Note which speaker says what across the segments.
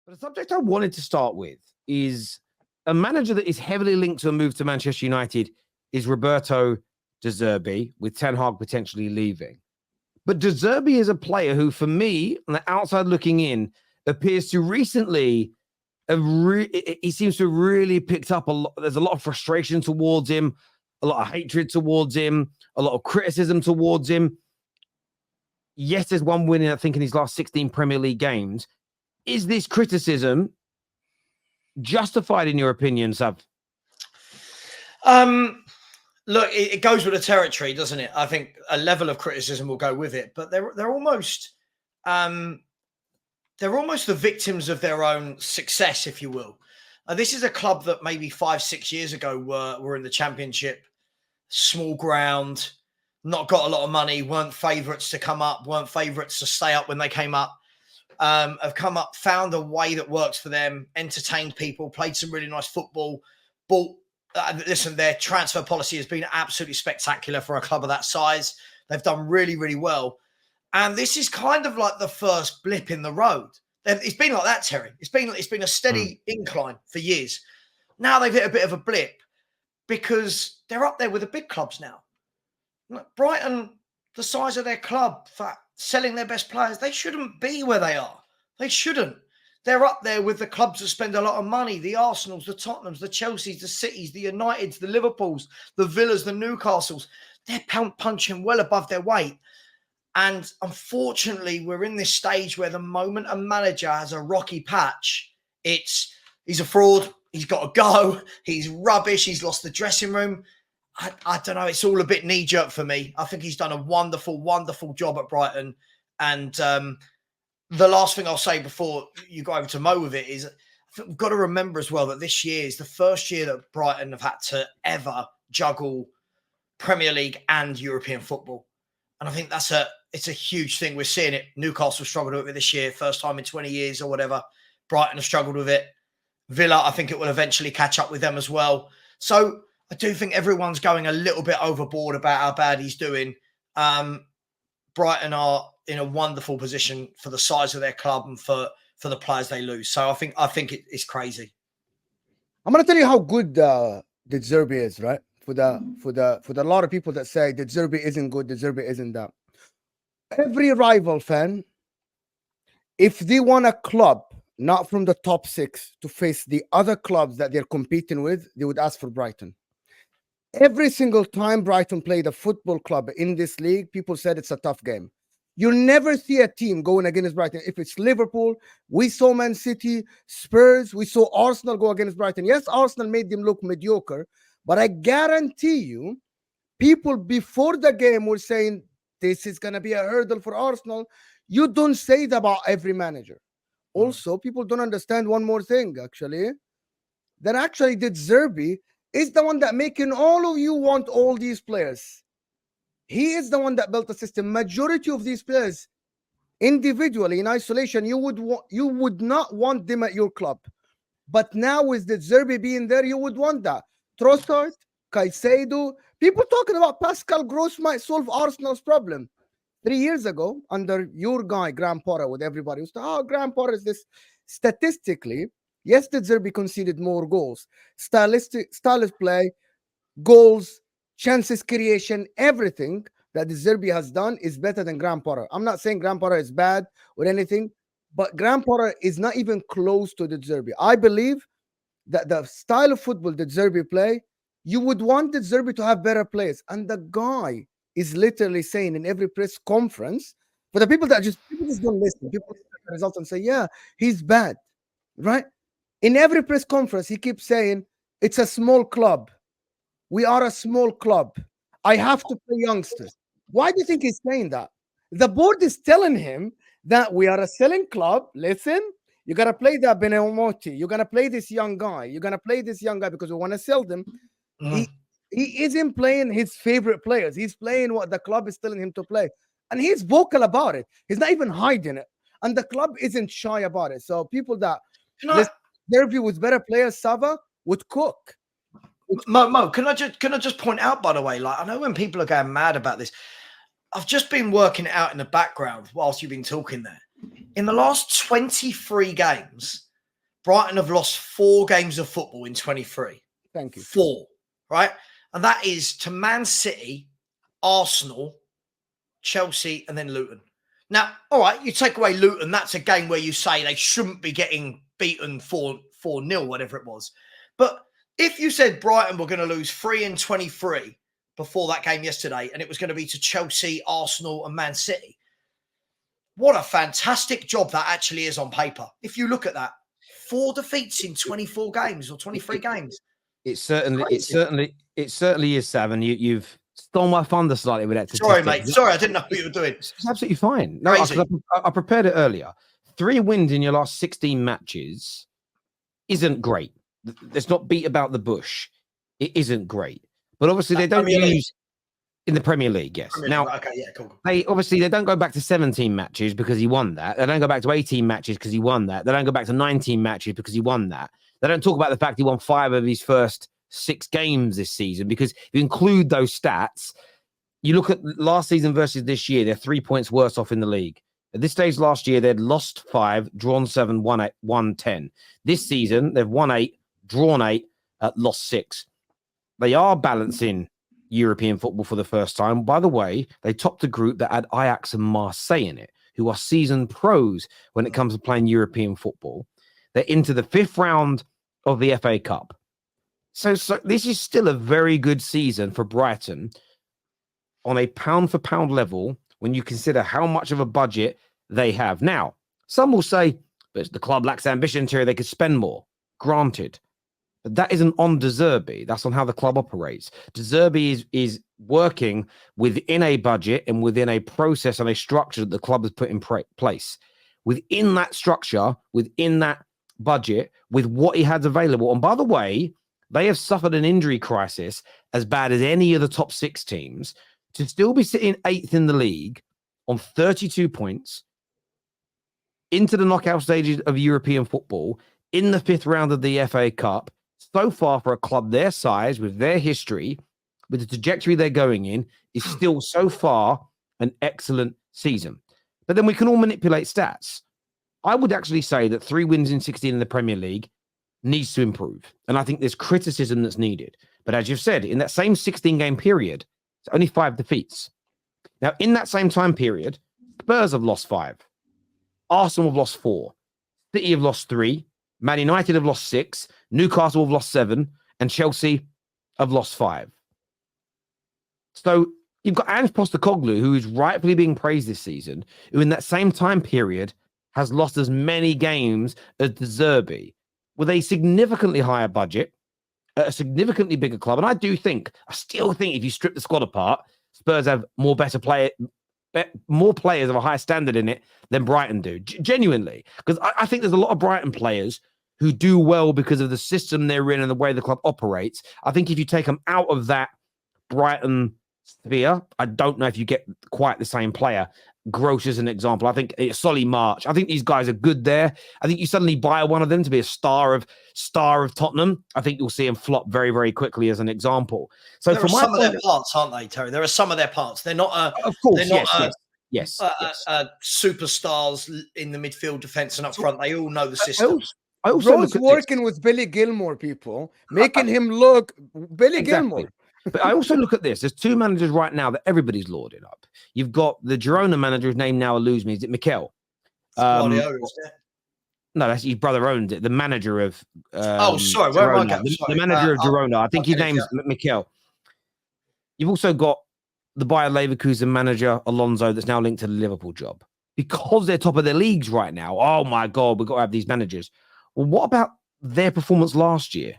Speaker 1: But the subject I wanted to start with is a manager that is heavily linked to a move to Manchester United is Roberto De Zerbi, with Ten Hag potentially leaving. But De Zerbi is a player who, for me, on the outside looking in, appears to recently he seems to have really picked up a lot. There's a lot of frustration towards him, a lot of hatred towards him, a lot of criticism towards him. Yes, there's one win, I think, in his last 16 Premier League games. Is this criticism justified in your opinion, Sav?
Speaker 2: Look, it goes with the territory, doesn't it? I think a level of criticism will go with it, but they're almost the victims of their own success, if you will. This is a club that maybe 5-6 years ago were in the Championship, small ground, not got a lot of money, weren't favourites to come up, weren't favourites to stay up when they came up. Have come up, found a way that works for them, entertained people, played some really nice football, listen, their transfer policy has been absolutely spectacular for a club of that size. They've done really, really well. And this is kind of like the first blip in the road. It's been like that, Terry. It's been a steady incline for years. Now they've hit a bit of a blip because they're up there with the big clubs now. Brighton, the size of their club, for selling their best players, they shouldn't be where they are. They shouldn't. They're up there with the clubs that spend a lot of money, the Arsenals, the Tottenhams, the Chelseas, the Cities, the Uniteds, the Liverpools, the Villas, the Newcastles. They're punching well above their weight. And unfortunately, we're in this stage where the moment a manager has a rocky patch, he's a fraud, he's got to go, he's rubbish, he's lost the dressing room. I don't know, it's all a bit knee-jerk for me. I think he's done a wonderful, wonderful job at Brighton. And the last thing I'll say before you go over to Mo with it is I think we've got to remember as well that this year is the first year that Brighton have had to ever juggle Premier League and European football. And I think it's a huge thing. We're seeing it. Newcastle struggled with it this year, first time in 20 years or whatever. Brighton have struggled with it. Villa, I think it will eventually catch up with them as well. So I do think everyone's going a little bit overboard about how bad he's doing. Brighton are in a wonderful position for the size of their club and for the players they lose. So I think it's crazy.
Speaker 3: I'm going to tell you how good De Zerbi is, right? For the lot of people that say De Zerbi isn't good, De Zerbi isn't that. Every rival fan, if they want a club not from the top 6 to face the other clubs that they're competing with, they would ask for Brighton. Every single time Brighton played a football club in this league, people said it's a tough game. You'll never see a team going against Brighton. If it's Liverpool, we saw Man City, Spurs, we saw Arsenal go against Brighton. Yes, Arsenal made them look mediocre, but I guarantee you, people before the game were saying, this is going to be a hurdle for Arsenal. You don't say that about every manager. Also, people don't understand one more thing, actually. That actually De Zerbi is the one that making all of you want all these players. He is the one that built the system. Majority of these players, individually, in isolation, you would not want them at your club. But now with De Zerbi being there, you would want that. Trossard, Caicedo, people talking about Pascal Gross might solve Arsenal's problem. 3 years ago, under your guy, Graham Potter, with everybody was Graham Potter is this. Statistically, yes, De Zerbi conceded more goals. Stylistic play, goals, chances creation, everything that De Zerbi has done is better than Graham Potter. I'm not saying Graham Potter is bad or anything, but Graham Potter is not even close to De Zerbi. I believe that the style of football De Zerbi play, you would want De Zerbi to have better players. And the guy is literally saying in every press conference, for the people just don't listen, people look at the results and say, yeah, he's bad, right? In every press conference, he keeps saying, it's a small club. We are a small club. I have to play youngsters. Why do you think he's saying that? The board is telling him that we are a selling club. Listen, you got to play that Benamotti. You're going to play this young guy. You're going to play this young guy because we want to sell them. He isn't playing his favorite players. He's playing what the club is telling him to play. And he's vocal about it. He's not even hiding it. And the club isn't shy about it. So people that Zerbi with better players, Sava, would cook.
Speaker 2: Mo, can I just point out, by the way, like I know when people are going mad about this, I've just been working it out in the background whilst you've been talking there. In the last 23 games, Brighton have lost 4 games of football in 23.
Speaker 3: Thank you.
Speaker 2: 4, right? And that is to Man City, Arsenal, Chelsea, and then Luton. Now, all right, you take away Luton, that's a game where you say they shouldn't be getting beaten 4-0, whatever it was. But if you said Brighton were going to lose 3 in 23 before that game yesterday, and it was going to be to Chelsea, Arsenal, and Man City, what a fantastic job that actually is on paper. If you look at that, 4 defeats in 24 games or 23 games.
Speaker 1: It certainly is, Sav, and you've stole my thunder slightly with that.
Speaker 2: Sorry, mate. Sorry, I didn't know what you were doing.
Speaker 1: It's absolutely fine. No, I prepared it earlier. 3 wins in your last 16 matches isn't great. Let's not beat about the bush. It isn't great, but obviously they don't use in the Premier League. Yes. Now,
Speaker 2: okay, yeah, cool.
Speaker 1: They don't go back to 17 matches because he won that. They don't go back to 18 matches because he won that. They don't go back to 19 matches because he won that. They don't talk about the fact he won 5 of his first 6 games this season, because if you include those stats, you look at last season versus this year, they're 3 points worse off in the league. At this stage last year, they'd lost 5, drawn 7, won 10. This season, they've won 8, drawn 8, lost 6. They are balancing European football for the first time. By the way, they topped a group that had Ajax and Marseille in it, who are seasoned pros when it comes to playing European football. They're into the 5th round of the FA Cup. So this is still a very good season for Brighton on a pound-for-pound level when you consider how much of a budget they have. Now, some will say, but the club lacks ambition, Terry, they could spend more. Granted. But that isn't on De Zerbi. That's on how the club operates. De Zerbi is working within a budget and within a process and a structure that the club has put in place. Within that structure, within that budget, with what he has available. And by the way, they have suffered an injury crisis as bad as any of the top 6 teams. To still be sitting 8th in the league on 32 points into the knockout stages of European football in the 5th round of the FA Cup, so far for a club their size, with their history, with the trajectory they're going in, is still so far an excellent season. But then we can all manipulate stats. I would actually say that 3 wins in 16 in the Premier League needs to improve. And I think there's criticism that's needed. But as you've said, in that same 16-game period, it's only 5 defeats. Now, in that same time period, Spurs have lost 5. Arsenal have lost 4. City have lost 3. Man United have lost 6. Newcastle have lost 7. And Chelsea have lost 5. So you've got Ange Postecoglou, who is rightfully being praised this season, who in that same time period has lost as many games as De Zerbi, with a significantly higher budget, a significantly bigger club. And I still think if you strip the squad apart, Spurs have more players of a higher standard in it than Brighton do. Genuinely. Because I think there's a lot of Brighton players who do well because of the system they're in and the way the club operates. I think if you take them out of that Brighton sphere, I don't know if you get quite the same player. Gross as an example. I think Solly March. I think these guys are good there. I think you suddenly buy one of them to be a star of Tottenham. I think you'll see him flop very, very quickly as an example. So
Speaker 2: there are some of their parts, aren't they, Terry? There are some of their parts. They're not
Speaker 1: of course,
Speaker 2: they're not
Speaker 1: yes.
Speaker 2: superstars in the midfield, defense, and up front. They all know the system.
Speaker 3: I also Bro's working with Billy Gilmore, people, making him look Billy Gilmore.
Speaker 1: But I also look at this. There's 2 managers right now that everybody's lauding up. You've got the Girona manager, whose name now eludes me. Is it Mikel?
Speaker 2: No,
Speaker 1: that's his brother owns it. The manager of
Speaker 2: sorry, where am I going?
Speaker 1: The manager of Girona. I think his name's Mikel. You've also got the Bayer Leverkusen manager, Alonso, that's now linked to the Liverpool job. Because they're top of their leagues right now. Oh my God, we've got to have these managers. Well, what about their performance last year?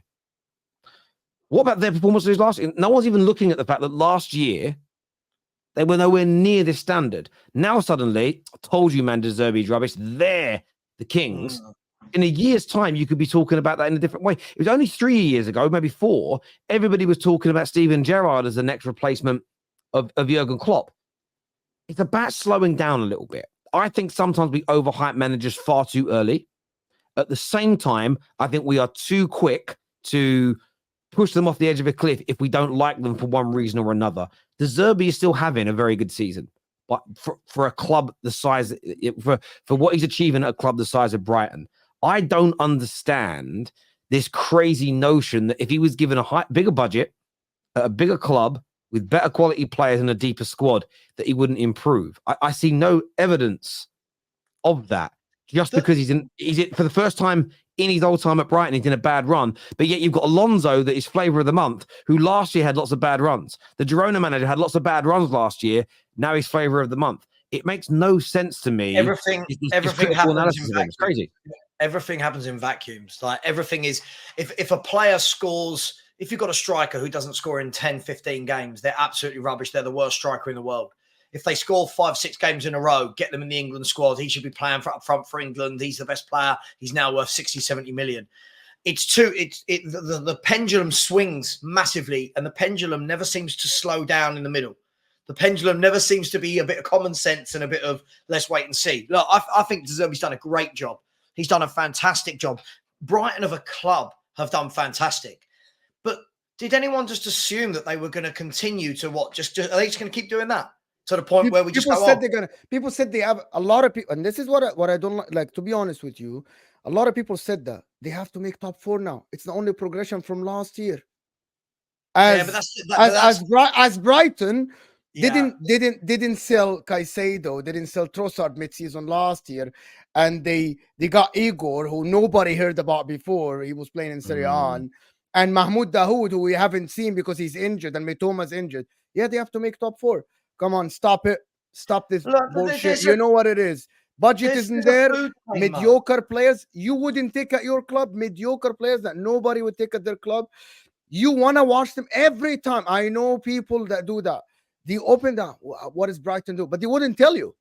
Speaker 1: What about their performances last year? No one's even looking at the fact that last year they were nowhere near this standard. Now suddenly, I told you, man, De Zerbi's rubbish. They're the kings. In a year's time, you could be talking about that in a different way. It was only 3 years ago, maybe 4. Everybody was talking about Steven Gerrard as the next replacement of Jurgen Klopp. It's about slowing down a little bit. I think sometimes we overhype managers far too early. At the same time, I think we are too quick to push them off the edge of a cliff if we don't like them for one reason or another. De Zerbi is still having a very good season, but for a club the size, for what he's achieving at a club the size of Brighton, I don't understand this crazy notion that if he was given a bigger budget at a bigger club with better quality players and a deeper squad, that he wouldn't improve. I see no evidence of that. Just because he's for the first time in his old time at Brighton, he's in a bad run. But yet you've got Alonso that is flavour of the month, who last year had lots of bad runs. The Girona manager had lots of bad runs last year. Now he's flavour of the month. It makes no sense to me.
Speaker 2: Everything happens in vacuums.
Speaker 1: It's crazy.
Speaker 2: Everything happens in vacuums. Like everything is, if a player scores, if you've got a striker who doesn't score in 10, 15 games, they're absolutely rubbish. They're the worst striker in the world. If they score 5, 6 games in a row, get them in the England squad. He should be playing up front for England. He's the best player. He's now worth 60, 70 million. The pendulum swings massively, and the pendulum never seems to slow down in the middle. The pendulum never seems to be a bit of common sense and a bit of let's wait and see. Look, I think De Zerbi's done a great job. He's done a fantastic job. Brighton of a club have done fantastic. But did anyone just assume that they were going to continue to what? Are they just going to keep doing that? To the point where we just
Speaker 3: people said they're gonna. People said they have a lot of people, and this is what I don't like. To be honest with you, a lot of people said that they have to make top 4 now. It's the only progression from last year. As Brighton didn't sell Caicedo, didn't sell Trossard mid-season last year, and they got Igor, who nobody heard about before. He was playing in Serie A, and Mahmoud Dahoud, who we haven't seen because he's injured and Mitoma's injured. Yeah, they have to make top 4. Come on, stop it. Stop this bullshit. You know what it is. Budget isn't there. Mediocre players. You wouldn't take at your club. Mediocre players that nobody would take at their club. You want to watch them every time. I know people that do that. They open that. What does Brighton do? But they wouldn't tell you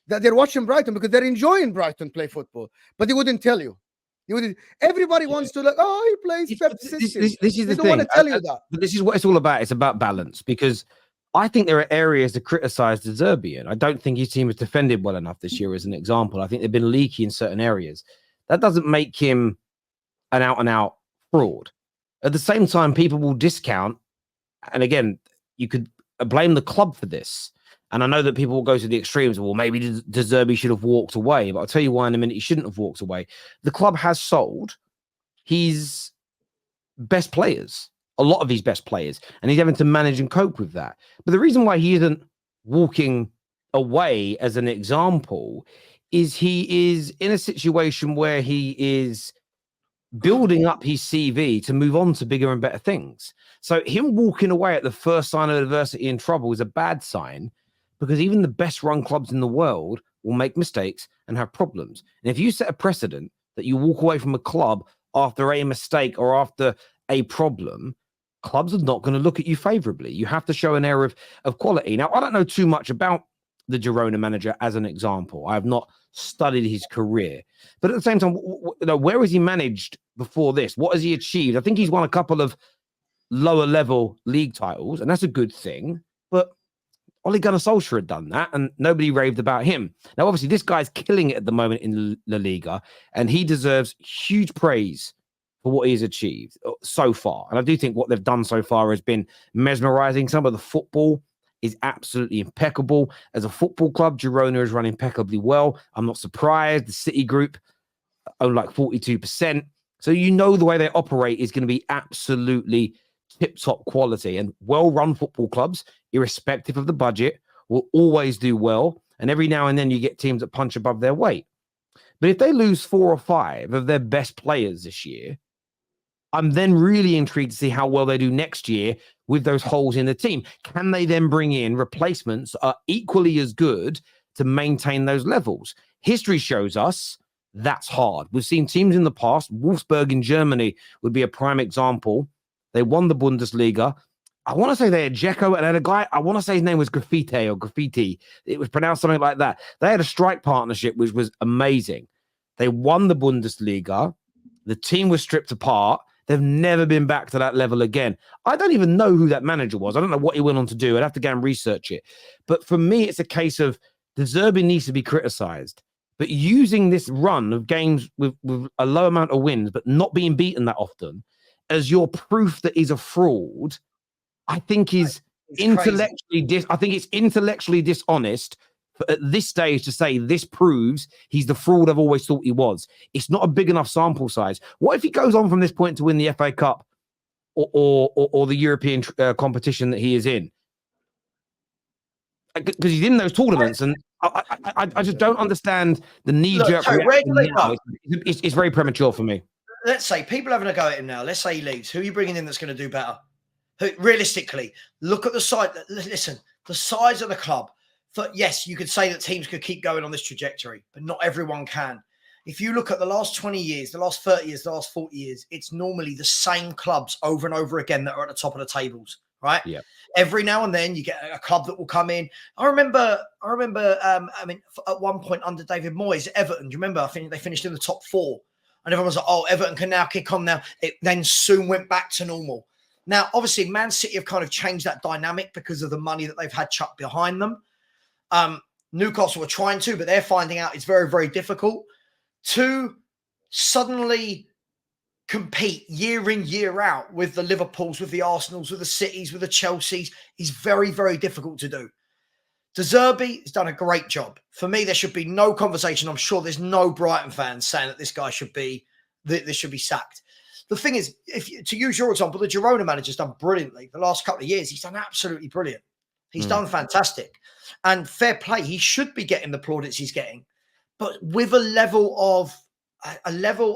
Speaker 3: that they're watching Brighton because they're enjoying Brighton play football. But they wouldn't tell you. Everybody wants to he plays Pep system.
Speaker 1: This is
Speaker 3: they
Speaker 1: the
Speaker 3: don't
Speaker 1: thing.
Speaker 3: want to tell you that.
Speaker 1: But this is what it's all about. It's about balance, because I think there are areas to criticize De Zerbi in. I don't think his team has defended well enough this year, as an example. I think they've been leaky in certain areas. That doesn't make him an out-and-out fraud. At the same time, people will discount, and again, you could blame the club for this. And I know that people will go to the extremes. Well, maybe De Zerbi should have walked away, but I'll tell you why in a minute he shouldn't have walked away. The club has sold his best players. A lot of his best players, and he's having to manage and cope with that. But the reason why he isn't walking away, as an example, is he is in a situation where he is building up his CV to move on to bigger and better things. So him walking away at the first sign of adversity and trouble is a bad sign, because even the best run clubs in the world will make mistakes and have problems. And if you set a precedent that you walk away from a club after a mistake or after a problem, clubs are not going to look at you favorably. You have to show an air of quality. Now, I don't know too much about the Girona manager as an example. I have not studied his career. But at the same time, where has he managed before this? What has he achieved? I think he's won a couple of lower level league titles, and that's a good thing. But Ole Gunnar Solskjaer had done that, and nobody raved about him. Now, obviously, this guy's killing it at the moment in La Liga, and he deserves huge praise for what he's achieved so far. And I do think what they've done so far has been mesmerizing. Some of the football is absolutely impeccable. As a football club, Girona is run impeccably well. I'm not surprised. The City Group own like 42%. So you know the way they operate is going to be absolutely tip-top quality. And well-run football clubs, irrespective of the budget, will always do well. And every now and then you get teams that punch above their weight. But if they lose 4 or 5 of their best players this year, I'm then really intrigued to see how well they do next year with those holes in the team. Can they then bring in replacements that are equally as good to maintain those levels? History shows us that's hard. We've seen teams in the past. Wolfsburg in Germany would be a prime example. They won the Bundesliga. I want to say they had Dzeko and had a guy, I want to say his name was Graffiti. It was pronounced something like that. They had a strike partnership, which was amazing. They won the Bundesliga. The team was stripped apart. They've never been back to that level again. I don't even know who that manager was. I don't know what he went on to do. I'd have to go and research it. But for me, it's a case of De Zerbi needs to be criticized. But using this run of games with a low amount of wins, but not being beaten that often, as your proof that he's a fraud, I think is intellectually I think it's intellectually dishonest at this stage to say this proves he's the fraud I've always thought he was. It's not a big enough sample size. What if he goes on from this point to win the FA Cup or the European competition that he is in? Because he's in those tournaments, and I just don't understand the knee-jerk reaction.
Speaker 2: Where do they go?
Speaker 1: It's very premature for me.
Speaker 2: Let's say people having a go at him now. Let's say he leaves. Who are you bringing in that's going to do better? Who, realistically, look at the side. Listen, the size of the club. Yes, you could say that teams could keep going on this trajectory, but not everyone can. If you look at the last 20 years, the last 30 years, the last 40 years, it's normally the same clubs over and over again that are at the top of the tables, right?
Speaker 1: Yeah.
Speaker 2: Every now and then you get a club that will come in. I remember, at one point under David Moyes, Everton, do you remember? I think they finished in the top 4. And everyone was like, oh, Everton can now kick on now. It then soon went back to normal. Now, obviously, Man City have kind of changed that dynamic because of the money that they've had chucked behind them. Newcastle are trying to, but they're finding out it's very, very difficult to suddenly compete year in, year out with the Liverpools, with the Arsenals, with the Cities, with the Chelseas is very, very difficult to do. De Zerbi has done a great job. For me, there should be no conversation. I'm sure there's no Brighton fans saying that this guy should be sacked. The thing is, to use your example, the Girona manager's done brilliantly. The last couple of years, he's done absolutely brilliant. He's done fantastic. And fair play, he should be getting the plaudits he's getting. But with a level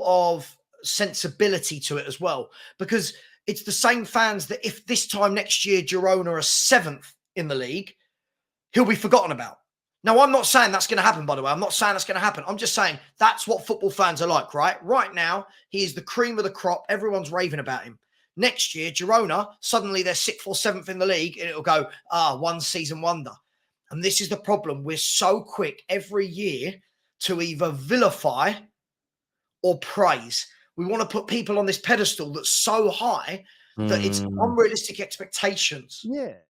Speaker 2: of sensibility to it as well. Because it's the same fans that if this time next year Girona are 7th in the league, he'll be forgotten about. Now, I'm not saying that's going to happen, by the way. I'm not saying that's going to happen. I'm just saying that's what football fans are like, right? Right now, he is the cream of the crop. Everyone's raving about him. Next year, Girona, suddenly they're 6th or 7th in the league, and it'll go, one season wonder. And this is the problem. We're so quick every year to either vilify or praise. We want to put people on this pedestal that's so high that it's unrealistic expectations.
Speaker 1: Yeah.